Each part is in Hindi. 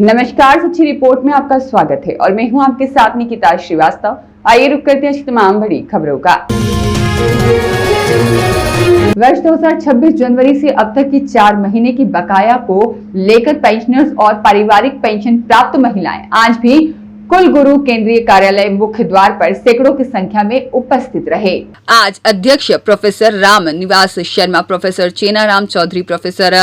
नमस्कार, सच्ची रिपोर्ट में आपका स्वागत है और मैं हूं आपके साथ निकिता श्रीवास्तव। आइए रुक करते हैं तमाम बड़ी खबरों का। वर्ष 2026 जनवरी से अब तक की 4 महीने की बकाया को लेकर पेंशनर्स और पारिवारिक पेंशन प्राप्त महिलाएं आज भी कुलगुरु केंद्रीय कार्यालय मुख्य द्वार पर सैकड़ों की संख्या में उपस्थित रहे। आज अध्यक्ष professor Ram Niwas Sharma, professor Chenaram Chaudhary, professor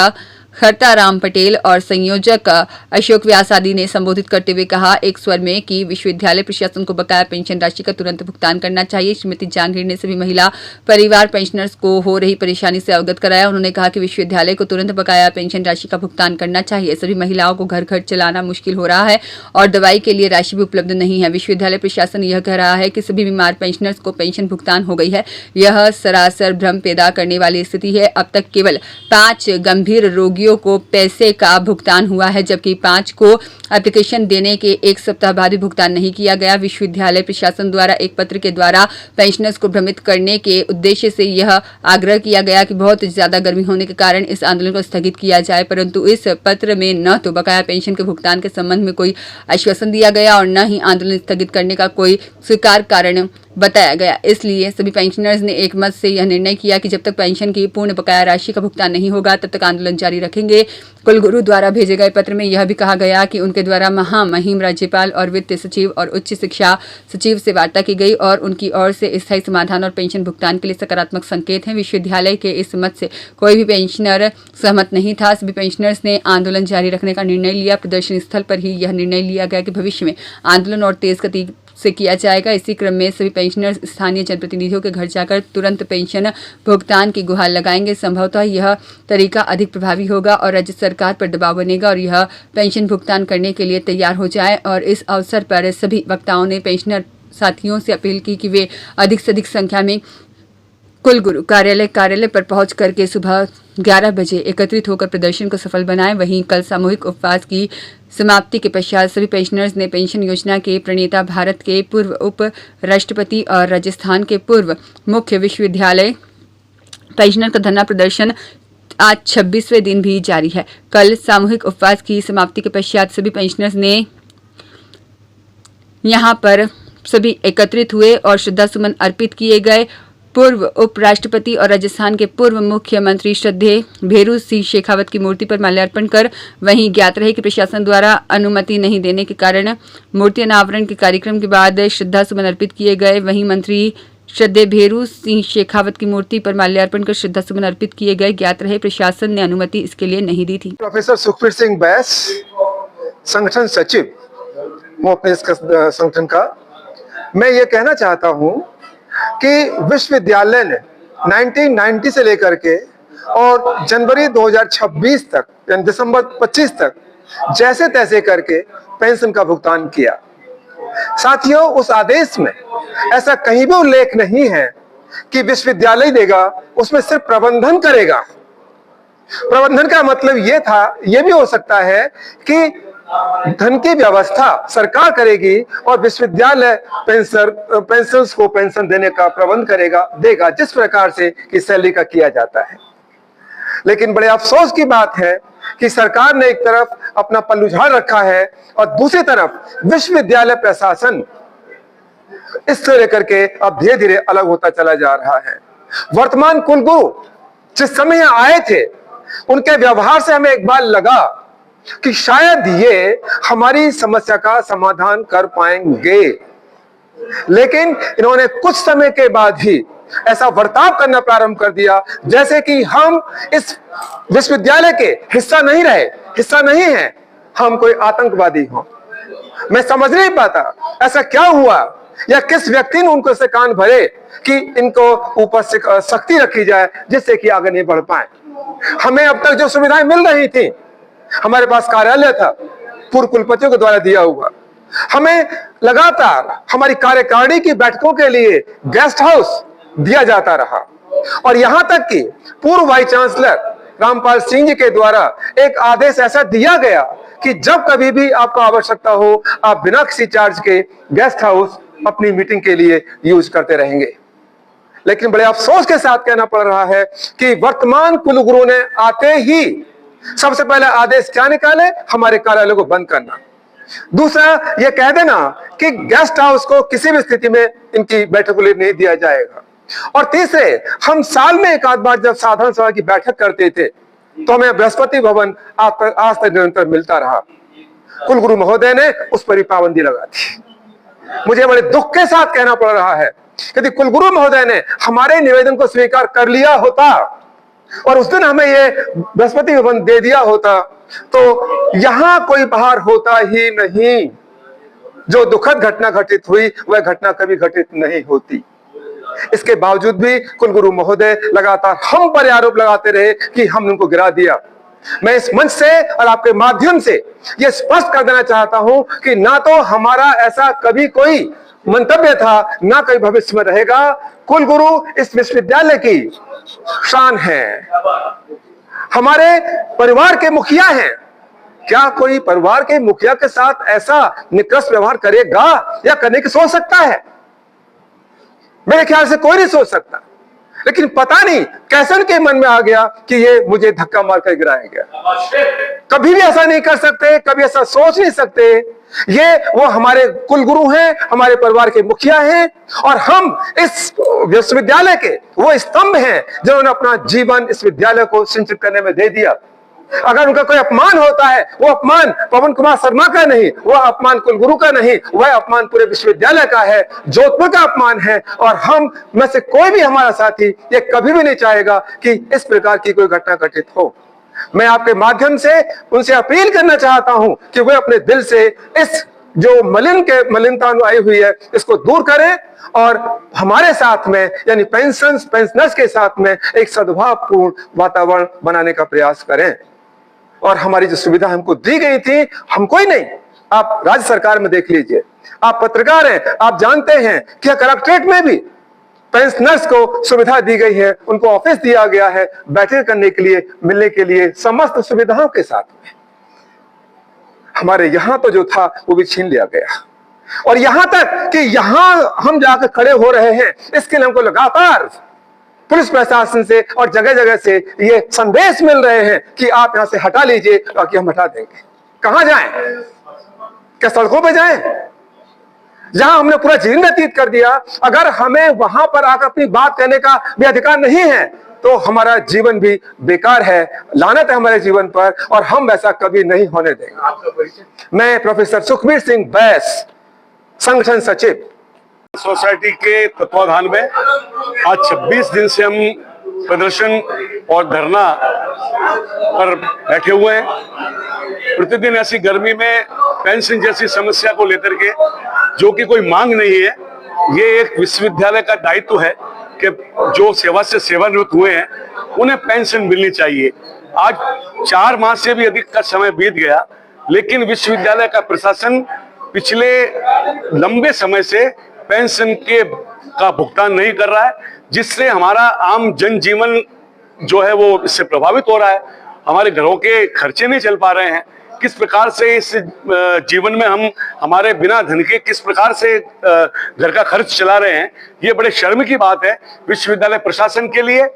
Khartaram Patel और संयोजक अशोक व्यास आदि ने संबोधित करते हुए कहा एक स्वर में कि विश्वविद्यालय प्रशासन को बकाया पेंशन राशि का तुरंत भुगतान करना चाहिए। श्रीमती जहांगीर ने सभी महिला परिवार पेंशनर्स को हो रही परेशानी से अवगत कराया। उन्होंने कहा कि विश्वविद्यालय को तुरंत बकाया पेंशन राशि का भुगतान करना चाहिए। सभी महिलाओं को घर खर्च चलाना मुश्किल हो रहा है और दवाई के लिए राशि भी उपलब्ध नहीं है। विश्वविद्यालय प्रशासन यह कह रहा है कि सभी बीमार पेंशनर्स को पेंशन भुगतान हो गई है। यह सरासर भ्रम पैदा करने वाली स्थिति है। अब तक केवल 5 गंभीर रोगियों को पैसे का भुगतान हुआ है, जबकि 5 को एप्लीकेशन देने के 1 सप्ताह बाद भी भुगतान नहीं किया गया। विश्वविद्यालय प्रशासन द्वारा एक पत्र के द्वारा पेंशनर्स को भ्रमित करने के उद्देश्य से यह आग्रह किया गया कि बहुत ज्यादा गर्मी होने के कारण इस आंदोलन को स्थगित किया जाए, परंतु इस पत्र में न तो बकाया पेंशन के भुगतान के संबंध में कोई आश्वासन दिया गया और न ही आंदोलन स्थगित करने का कोई स्वीकार कारण बताया गया। इसलिए सभी पेंशनर्स ने एक मत से यह निर्णय किया कि जब तक पेंशन की पूर्ण बकाया राशि का भुगतान नहीं होगा तब तक आंदोलन जारी रखेंगे। कुलगुरु द्वारा भेजे गए पत्र में यह भी कहा गया कि उनके द्वारा महामहिम राज्यपाल और वित्त सचिव और उच्च शिक्षा सचिव से वार्ता की गई और उनकी ओर से स्थायी समाधान और पेंशन भुगतान के लिए सकारात्मक संकेत हैं। विश्वविद्यालय के इस मत से कोई भी पेंशनर सहमत नहीं था। सभी पेंशनर्स ने आंदोलन जारी रखने का निर्णय लिया। प्रदर्शन स्थल पर ही यह निर्णय लिया गया कि भविष्य में आंदोलन और तेज गति से किया जाएगा। इसी क्रम में सभी पेंशनर्स स्थानीय जनप्रतिनिधियों के घर जाकर तुरंत पेंशन भुगतान की गुहार लगाएंगे। संभवतः यह तरीका अधिक प्रभावी होगा और राज्य सरकार पर दबाव बनेगा और यह पेंशन भुगतान करने के लिए तैयार हो जाए। और इस अवसर पर सभी वक्ताओं ने पेंशनर साथियों से अपील की कि वे अधिक से अधिक संख्या में कुलगुरु कार्यालय पर पहुंच करके सुबह 11 बजे एकत्रित होकर प्रदर्शन को सफल बनाएं। वहीं कल सामूहिक उपवास की समाप्ति के पश्चात सभी पेंशनर्स ने पेंशन योजना के प्रणेता, भारत के पूर्व उप राष्ट्रपति और राजस्थान के पूर्व मुख्य विश्वविद्यालय पेंशनर का धरना प्रदर्शन आज 26वें दिन भी जारी है। कल सामूहिक उपवास की समाप्ति के पश्चात सभी पेंशनर्स ने यहां पर सभी एकत्रित हुए और श्रद्धा सुमन अर्पित किए गए। पूर्व उपराष्ट्रपति और राजस्थान के पूर्व मुख्यमंत्री श्रद्धेय भेरू सिंह शेखावत की मूर्ति पर माल्यार्पण कर वहीं ज्ञात रहे कि प्रशासन द्वारा अनुमति नहीं देने के कारण मूर्ति अनावरण के कार्यक्रम के बाद श्रद्धा सुमन अर्पित किए गए। वहीं मंत्री श्रद्धेय भेरू सिंह शेखावत की मूर्ति पर माल्यार्पण कर श्रद्धा सुमन अर्पित किए गए। ज्ञात रहे प्रशासन ने अनुमति इसके लिए नहीं दी थी। प्रोफेसर सुखबीर सिंह बैस, संगठन सचिव वो अपने इस संगठन का, मैं ये कहना चाहता हूँ कि विश्वविद्यालय ने 1990 से लेकर के और जनवरी 2026 तक यानी दिसंबर 25 तक जैसे तैसे करके पेंशन का भुगतान किया। साथियों, उस आदेश में ऐसा कहीं भी उल्लेख नहीं है कि विश्वविद्यालय देगा, उसमें सिर्फ प्रबंधन करेगा। प्रबंधन का मतलब ये था, ये भी हो सकता है कि धन की व्यवस्था सरकार करेगी और विश्वविद्यालय पेंशनर्स को पेंशन देने का प्रबंध देगा जिस प्रकार से कि सैलरी का किया जाता है। लेकिन बड़े अफसोस की बात है कि सरकार ने एक तरफ अपना पल्लू झाड़ रखा है और दूसरी तरफ विश्वविद्यालय प्रशासन इससे लेकर के अब धीरे धीरे अलग होता चला जा रहा है। वर्तमान कुलगुरु जिस समय आए थे, उनके व्यवहार से हमें एक बार लगा कि शायद ये हमारी समस्या का समाधान कर पाएंगे, लेकिन इन्होंने कुछ समय के बाद ही ऐसा बर्ताव करना प्रारंभ कर दिया जैसे कि हम इस विश्वविद्यालय के हिस्सा नहीं है, हम कोई आतंकवादी हो। मैं समझ नहीं पाता ऐसा क्या हुआ या किस व्यक्ति ने उनको से कान भरे कि इनको ऊपर से सख्ती रखी जाए जिससे कि आगे नहीं बढ़ पाए। हमें अब तक जो सुविधाएं मिल रही थी, हमारे पास कार्यालय था पूर्व कुलपतियों के द्वारा दिया हुआ, हमें लगातार हमारी कार्यकारिणी की बैठकों के लिए गेस्ट हाउस दिया जाता रहा और यहां तक कि पूर्व वाइस चांसलर रामपाल सिंह जी के द्वारा एक आदेश ऐसा दिया गया कि जब कभी भी आपको आवश्यकता हो, आप बिना किसी चार्ज के गेस्ट हाउस अपनी मीटिंग के लिए यूज करते रहेंगे। लेकिन बड़े अफसोस के साथ कहना पड़ रहा है कि वर्तमान कुलगुरु ने आते ही सबसे पहले आदेश क्या निकाले? हमारे कार्यालय को बंद करना। दूसरा, यह कह देना कि गेस्ट हाउस को किसी भी स्थिति में इनकी बैठक के लिए नहीं दिया जाएगा। और तीसरे, हम साल में एक आध बार जब साधारण सभा की बैठक करते थे तो हमें बृहस्पति भवन आज तक निरंतर मिलता रहा। कुलगुरु महोदय ने उस पर पाबंदी लगा दी। मुझे बड़े दुख के साथ कहना पड़ रहा है, यदि कुलगुरु महोदय ने हमारे निवेदन को स्वीकार कर लिया होता और उस दिन हमें ये बृहस्पति भवन दे दिया होता तो यहां कोई बाहर होता ही नहीं। जो दुखद घटना घटित हुई वह घटना कभी घटित नहीं होती। इसके बावजूद भी कुलगुरु महोदय लगातार हम पर आरोप लगाते रहे कि हमने उनको गिरा दिया। मैं इस मंच से और आपके माध्यम से यह स्पष्ट कर देना चाहता हूं कि ना तो हमारा ऐसा कभी कोई मंतव्य था, ना कभी भविष्य में रहेगा। कुलगुरु इस विश्वविद्यालय की शान है, हमारे परिवार के मुखिया हैं। क्या कोई परिवार के मुखिया के साथ ऐसा निकृष्ट व्यवहार करेगा या करने की सोच सकता है? मेरे ख्याल से कोई नहीं सोच सकता। लेकिन पता नहीं कैसे उनके मन में आ गया कि ये मुझे धक्का मारकर गिराया गया। कभी भी ऐसा नहीं कर सकते, कभी ऐसा सोच नहीं सकते। ये वो हमारे कुलगुरु हैं, हमारे परिवार के मुखिया हैं और हम इस विश्वविद्यालय के वो स्तंभ हैं जिन्होंने अपना जीवन इस विद्यालय को सिंचित करने में दे दिया। अगर उनका कोई अपमान होता है, वो अपमान पवन कुमार शर्मा का नहीं, वह अपमान कुलगुरु का नहीं, वह अपमान पूरे विश्वविद्यालय का है, जोधपुर का अपमान है। और हम में से कोई भी हमारा साथी ये कभी भी नहीं चाहेगा कि इस प्रकार की कोई घटना घटित हो। मैं आपके माध्यम से उनसे अपील करना चाहता हूं कि वे अपने दिल से इस जो मलिनता आई हुई है इसको दूर करें और हमारे साथ में यानी पेंशनर्स के साथ में एक सद्भावपूर्ण वातावरण बनाने का प्रयास करें। और हमारी जो सुविधा हमको दी गई थी, हमको ही नहीं, आप राज्य सरकार में देख लीजिए, आप पत्रकार हैं, आप जानते हैं कि कलेक्ट्रेट में भी पेंशनर्स को सुविधा दी गई है, उनको ऑफिस दिया गया है बैठक करने के लिए, मिलने के लिए, समस्त सुविधाओं के साथ में। हमारे यहां तो जो था वो भी छीन लिया गया। और यहां तक कि यहां हम जाकर खड़े हो रहे हैं, इसके लिए हमको लगातार पुलिस प्रशासन से और जगह जगह से ये संदेश मिल रहे हैं कि आप यहां से हटा लीजिए, ताकि हम हटा देंगे। कहां जाएं? क्या सड़कों पे जाएं? जहां हमने पूरा जीवन व्यतीत कर दिया, अगर हमें वहां पर आकर अपनी बात कहने का भी अधिकार नहीं है तो हमारा जीवन भी बेकार है, लानत है हमारे जीवन पर, और हम ऐसा कभी नहीं होने देंगे। आपका परिचय? मैं प्रोफेसर सुखबीर सिंह बैस, संगठन सचिव। सोसाइटी के तत्वाधान में आज 26 दिन से हम प्रदर्शन और धरना पर बैठे हुए हैं। प्रतिदिन ऐसी गर्मी में पेंशन जैसी समस्या को लेकर के, जो कि कोई मांग नहीं है, ये एक विश्वविद्यालय का दायित्व है कि जो सेवा से सेवानिवृत्त हुए हैं उन्हें पेंशन मिलनी चाहिए। आज 4 माह से भी अधिक का समय बीत गया, लेकिन विश्वविद्यालय का प्रशासन पिछले लंबे समय से पेंशन का भुगतान नहीं कर रहा है, जिससे हमारा आम जनजीवन जो है वो इससे प्रभावित हो रहा है। हमारे घरों के खर्चे नहीं चल पा रहे हैं। किस प्रकार से इस जीवन में हम हमारे बिना धन के किस प्रकार से घर का खर्च चला रहे हैं, ये बड़े शर्म की बात है विश्वविद्यालय प्रशासन के लिए।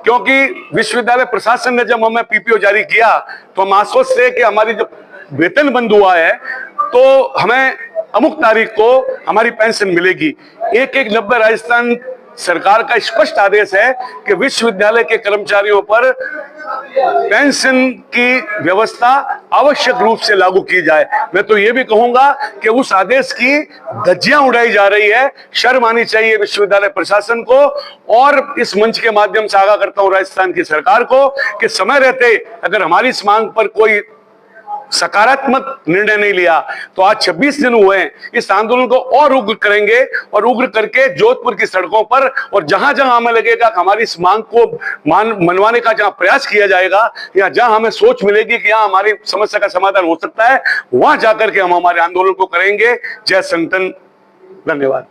क्योंकि विश्वविद्यालय प्रशासन ने जब हमें पीपीओ जारी किया तो हम आश्वस्त थे कि हमारी जो वेतन बंद हुआ है तो हमें अमुक तारीख को हमारी पेंशन मिलेगी। 1-1 राजस्थान सरकार का स्पष्ट आदेश है कि विश्वविद्यालय के कर्मचारियों पर पेंशन की व्यवस्था आवश्यक रूप से लागू की जाए। मैं तो ये भी कहूंगा कि उस आदेश की धज्जियां उड़ाई जा रही है। शर्म आनी चाहिए विश्वविद्यालय प्रशासन को। और इस मंच के माध्यम से आगाह करता हूं राजस्थान की सरकार को कि समय रहते अगर हमारी इस मांग पर कोई सकारात्मक निर्णय नहीं लिया तो आज 26 दिन हुए हैं, इस आंदोलन को और उग्र करेंगे और उग्र करके जोधपुर की सड़कों पर और जहां जहां हमें लगेगा कि हमारी इस मांग को मनवाने का जहां प्रयास किया जाएगा या जहां हमें सोच मिलेगी कि यहां हमारी समस्या का समाधान हो सकता है, वहां जाकर के हम हमारे आंदोलन को करेंगे। जय संगठन। धन्यवाद।